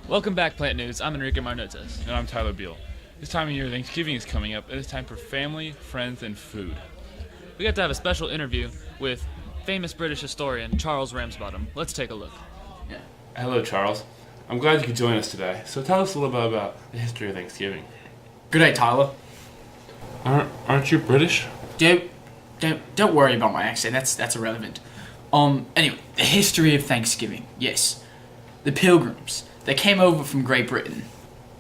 Welcome back, Plant News. I'm Enrique Marnotes. And I'm Tyler Beal. This time of year, Thanksgiving is coming up. It is time for family, friends, and food. We got to have a special interview with famous British historian Charles Ramsbottom. Let's take a look. Hello, Charles. I'm glad you could join us today. So tell us a little bit about the history of Thanksgiving. Good day, Tyler. Aren't you British? Don't worry about my accent. That's irrelevant. Anyway, the history of Thanksgiving. Yes, the Pilgrims. They came over from Great Britain,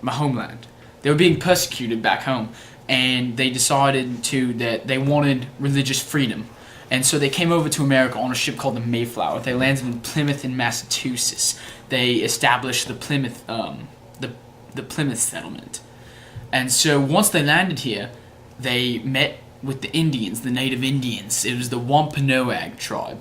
my homeland. They were being persecuted back home, and they decided that they wanted religious freedom. And so they came over to America on a ship called the Mayflower. They landed in Plymouth in Massachusetts. They established the Plymouth settlement. And so once they landed here, they met with the Indians, the native Indians. It was the Wampanoag tribe.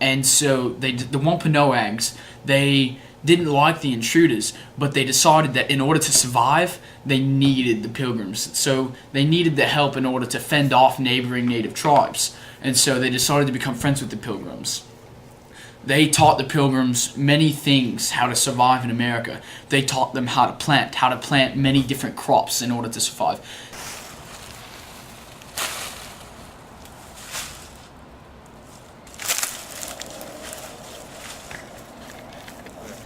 And so the Wampanoags, they didn't like the intruders, but they decided that in order to survive, they needed the Pilgrims. So they needed the help in order to fend off neighboring native tribes. And so they decided to become friends with the Pilgrims. They taught the Pilgrims many things, how to survive in America. They taught them how to plant many different crops in order to survive.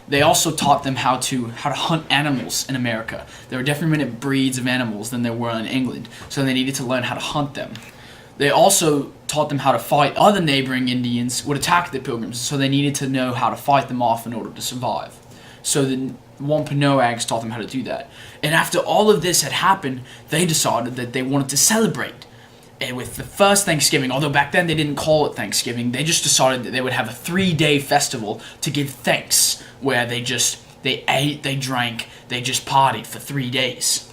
They also taught them how to hunt animals in America. There were different breeds of animals than there were in England, so they needed to learn how to hunt them. They also taught them how to fight other neighboring Indians would attack the Pilgrims, so they needed to know how to fight them off in order to survive. So the Wampanoags taught them how to do that. And after all of this had happened, they decided that they wanted to celebrate. And with the first Thanksgiving, although back then they didn't call it Thanksgiving, they just decided that they would have a 3-day festival to give thanks, where they ate, they drank, they just partied for 3 days.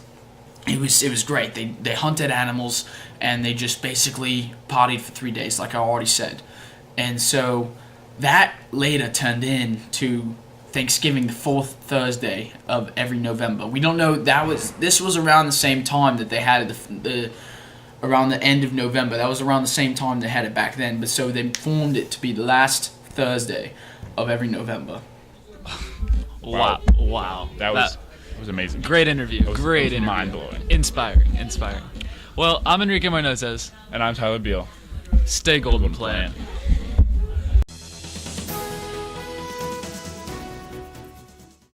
It was great. They hunted animals, and they just basically partied for 3 days, like I already said. And so that later turned into Thanksgiving, the fourth Thursday of every November. We don't know, this was around the same time that they had around the end of November. That was around the same time they had it back then, but so they formed it to be the last Thursday of every November. Wow. That was amazing. Great interview. It was mind-blowing. Inspiring. Well, I'm Enrique Marnotes. And I'm Tyler Beal. Stay golden, Plant.